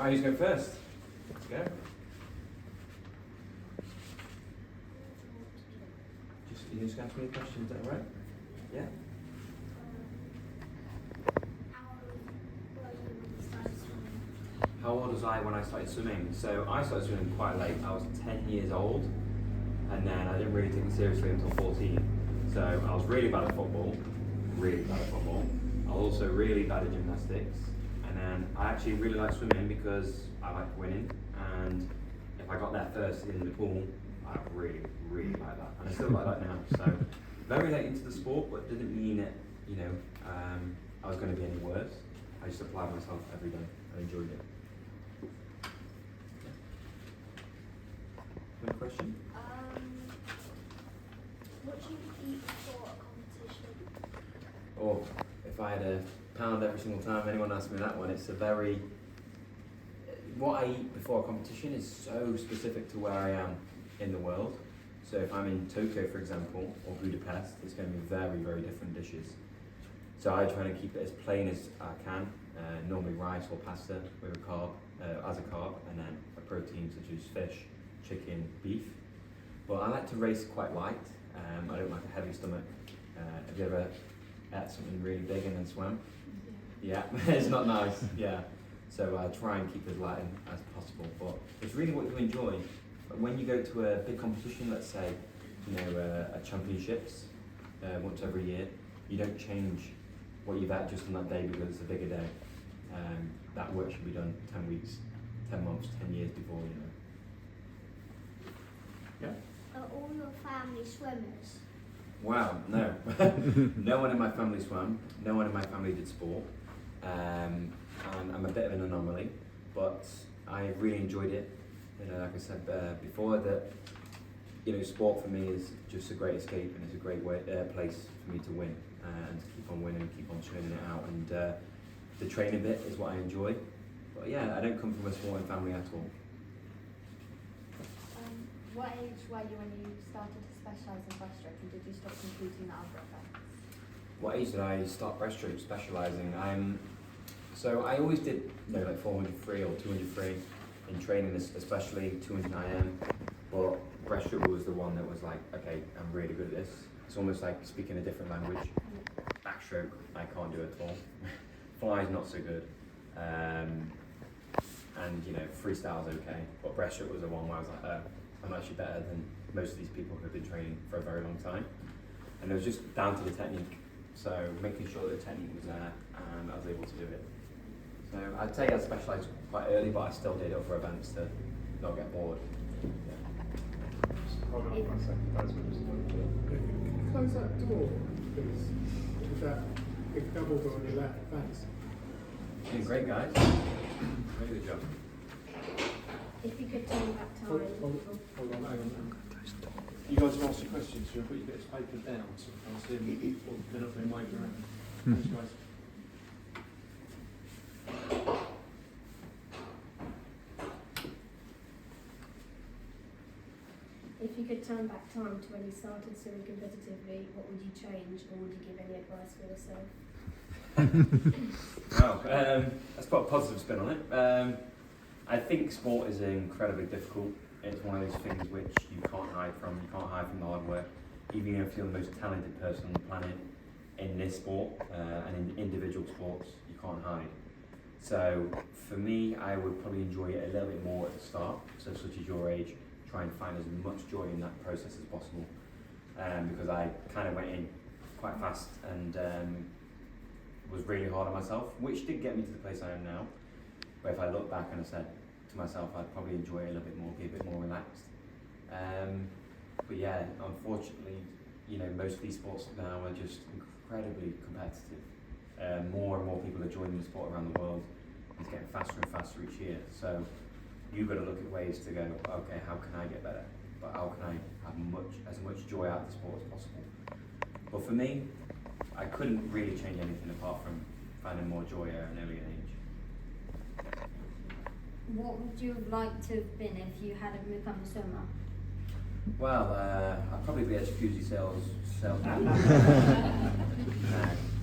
Right, who's going first? Let's go. You just ask me a question, is that right? Yeah? How old was I when I started swimming? So I started swimming quite late. I was 10 years old, and then I didn't really take it seriously until 14. So I was really bad at football, really bad at football. I was also really bad at gymnastics, and then I actually really liked swimming because I liked winning, and if I got there first in the pool, I really, really like that, and I still like that now. So very late into the sport, but didn't mean it, you know, I was going to be any worse. I just applied myself every day and enjoyed it. Any question? What do you eat before a competition? Or if I had a pound every single time anyone asked me that one, it's a very... What I eat before a competition is so specific to where I am in the world. So if I'm in Tokyo, for example, or Budapest, it's going to be very, very different dishes. So I try to keep it as plain as I can, normally rice or pasta with a carb, as a carb, and then a protein such as fish, chicken, beef. But I like to race quite light. I don't like a heavy stomach. Have you ever ate something really big and then swam? Yeah, it's not nice, yeah. So I try and keep as light as possible, but it's really what you enjoy. But when you go to a big competition, let's say, you know, a championships, once every year, you don't change what you've had just on that day because it's a bigger day. That work should be done 10 weeks, 10 months, 10 years before, you know. Yeah? Are all your family swimmers? Wow, no. No one in my family swam, no one in my family did sport. And I'm a bit of an anomaly, but I really enjoyed it. You know, like I said before, that, you know, sport for me is just a great escape, and it's a great place for me to win and to keep on winning, keep on churning it out. And the training bit is what I enjoy. But yeah, I don't come from a sporting family at all. What age were you when you started to specialise in breaststroke, and did you stop competing at other events? What age did I start breaststroke specialising? So I always did, you know, like 400 free or 200 free in training, especially 200 IM. But breaststroke was the one that was like, okay, I'm really good at this. It's almost like speaking a different language. Backstroke, I can't do it at all. Fly's not so good. And you know, freestyle's okay. But breaststroke was the one where I was like, I'm actually better than most of these people who have been training for a very long time. And it was just down to the technique. So making sure that the technique was there and I was able to do it. So I'd say I specialised quite early, but I still did other events to not get bored. Yeah. Hold on 1 second, guys. Can you close that door, please? With that big double door on your left, thanks. Doing great, guys. Very good job. If you could turn back time. Hold on, hang on. You guys have asked your questions, so you'll put your bits of paper down so I can see them, or they're not being waved around. Thanks, guys. If you could turn back time to when you started swimming competitively, what would you change, or would you give any advice for yourself? Well, let's put a positive spin on it. I think sport is incredibly difficult. It's one of those things which you can't hide from. You can't hide from the hard work. Even if you're the most talented person on the planet in this sport and in individual sports, you can't hide. So for me, I would probably enjoy it a little bit more at the start. So such as your age, try and find as much joy in that process as possible. Because I kind of went in quite fast and was really hard on myself, which did get me to the place I am now. But if I look back and I said to myself, I'd probably enjoy it a little bit more, be a bit more relaxed. But yeah, unfortunately, you know, most of these sports now are just incredibly competitive. More and more people are joining the sport around the world. It's getting faster and faster each year. So you've got to look at ways to go, okay, how can I get better? But how can I have as much joy out of the sport as possible? But for me, I couldn't really change anything apart from finding more joy at an earlier age. What would you have liked to have been if you hadn't become a swimmer? Well, I'd probably be a jacuzzi salesman.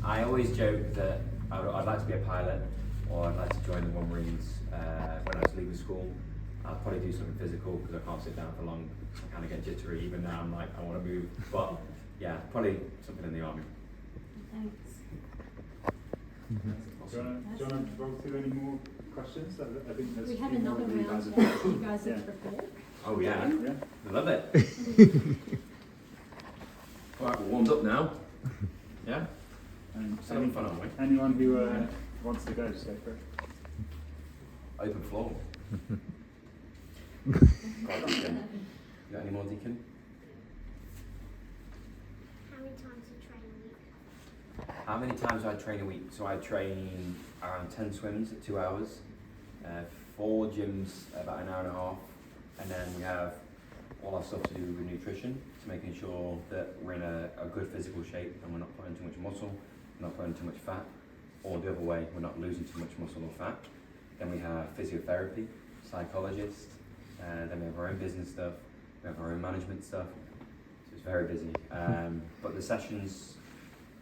I always joke that I'd like to be a pilot. or I'd like to join the one rooms when I was leaving school. I'll probably do something physical because I can't sit down for long. I kind of get jittery. Even now, I'm like, I want to move. But yeah, probably something in the army. Thanks. Do you want to roll through any more questions? I think there's We have a few more another that you round guys that have- you guys Yeah. have prepared. Oh yeah, Yeah. I love it. All right, we're warmed up now. Yeah, still having fun, aren't we? Anyone who wants to go, just go for it. Open floor. You got any more, Deacon? How many times do you train a week? How many times do I train a week? So I train around 10 swims at 2 hours, 4 gyms about an hour and a half, and then we have all our stuff to do with nutrition, so making sure that we're in a good physical shape and we're not putting too much muscle, we're not putting too much fat, or the other way, we're not losing too much muscle or fat. Then we have physiotherapy, psychologists, then we have our own business stuff, we have our own management stuff, so it's very busy. But the sessions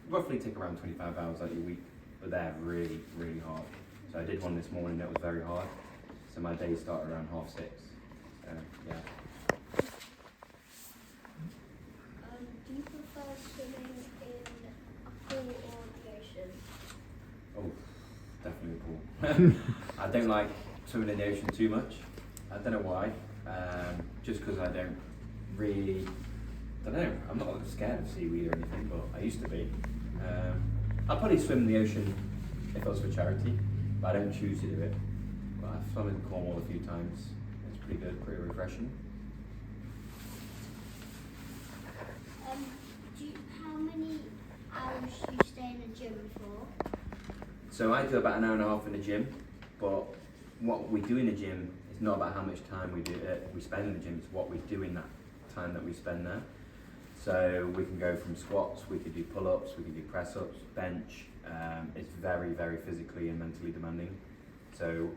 roughly take around 25 hours out of your week, but they're really, really hard. So I did one this morning that was very hard, so my days start around 6:30. So yeah. Do you prefer swimming in a pool or the ocean? Oh, definitely a pool. I don't like swimming in the ocean too much. I don't know why. Just because I don't really, I don't know, I'm not scared of seaweed or anything, but I used to be. I'll probably swim in the ocean if it was for charity, but I don't choose to do it. But I've swum in Cornwall a few times. It's pretty good, pretty refreshing. How many hours do you stay in the gym for? So I do about an hour and a half in the gym, but what we do in the gym is not about how much time we spend in the gym, it's what we do in that time that we spend there. So we can go from squats, we could do pull-ups, we can do press-ups, bench. It's very, very physically and mentally demanding. So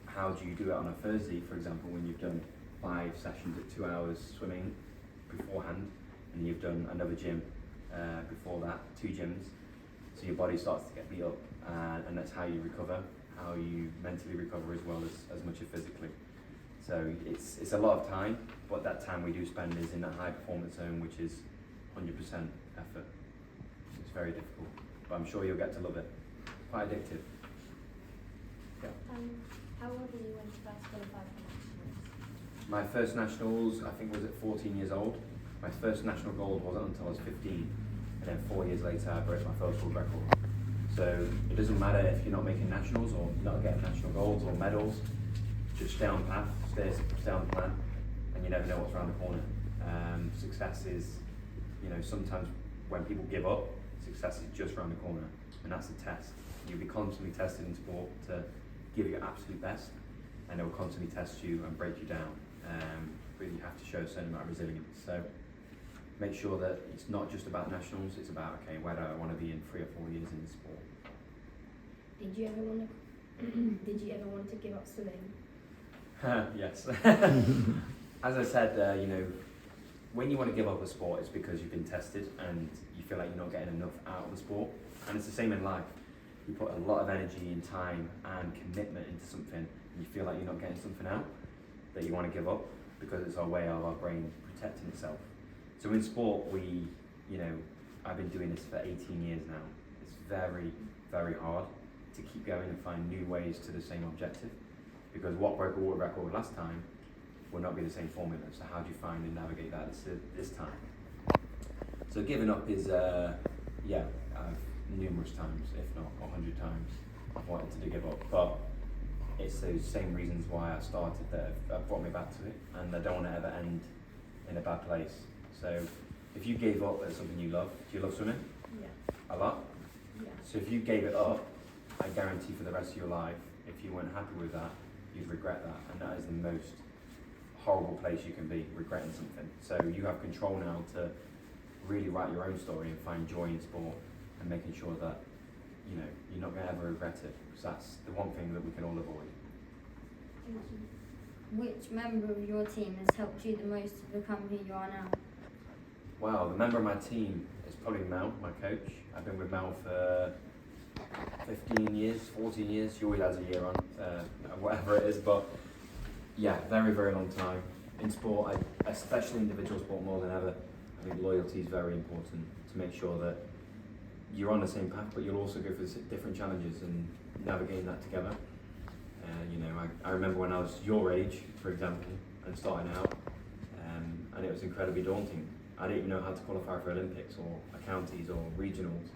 how do you do it on a Thursday, for example, when you've done 5 sessions at 2 hours swimming beforehand, and you've done another gym before that, 2 gyms, so your body starts to get beat up, and that's how you recover, how you mentally recover as well as much as physically. So it's a lot of time, but that time we do spend is in that high performance zone, which is 100% effort. It's very difficult, but I'm sure you'll get to love it. Quite addictive. Yeah. How old were you when you first qualified for nationals? My first nationals, I think, was at 14 years old. My first national gold wasn't until I was 15, and then 4 years later I broke my first world record. So it doesn't matter if you're not making nationals or not getting national golds or medals, just stay on path, stay on plan, and you never know what's around the corner. Success is, sometimes when people give up, success is just around the corner, and that's the test. You'll be constantly tested in sport to give your absolute best, and they'll constantly test you and break you down. But you have to show a certain amount of resilience. So make sure that it's not just about nationals, it's about, okay, where do I want to be in 3 or 4 years in the sport? Did you ever want to give up swimming? Yes. As I said, when you want to give up a sport, it's because you've been tested and you feel like you're not getting enough out of the sport. And it's the same in life. You put a lot of energy and time and commitment into something, and you feel like you're not getting something out, that you want to give up, because it's our way of our brain protecting itself. So in sport, I've been doing this for 18 years now. It's very, very hard to keep going and find new ways to the same objective, because what broke a world record last time will not be the same formula. So how do you find and navigate that this time? So giving up is, I've numerous times, if not 100 times, I've wanted to give up, but it's those same reasons why I started that have brought me back to it, and I don't want to ever end in a bad place. So if you gave up at something you love, do you love swimming? Yeah. A lot? Yeah. So if you gave it up, I guarantee for the rest of your life, if you weren't happy with that, you'd regret that, and that is the most horrible place you can be, regretting something. So you have control now to really write your own story and find joy in sport, and making sure that you're not going to ever regret it, because that's the one thing that we can all avoid. Thank you. Which member of your team has helped you the most to become who you are now? Wow, the member of my team is probably Mel, my coach. I've been with Mel for 15 years, 14 years. She always has a year on, whatever it is. But yeah, very, very long time. In sport, especially individual sport more than ever, I think loyalty is very important to make sure that you're on the same path, but you'll also go for different challenges and navigating that together. You know, I remember when I was your age, for example, and starting out, and it was incredibly daunting. I didn't even know how to qualify for Olympics or counties or regionals,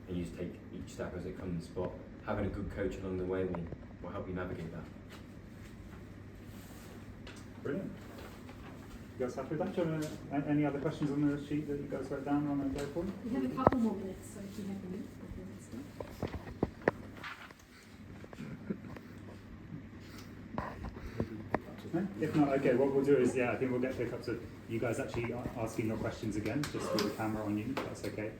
and you just take each step as it comes. But having a good coach along the way will help you navigate that. Brilliant. You guys happy with that? Do you have any other questions on the sheet that you guys wrote down on the go for? We have a couple more minutes, so if you have any. No? If not, okay, what we'll do is, I think we'll get pick up to you guys actually asking your questions again, just with the camera on you, if that's okay.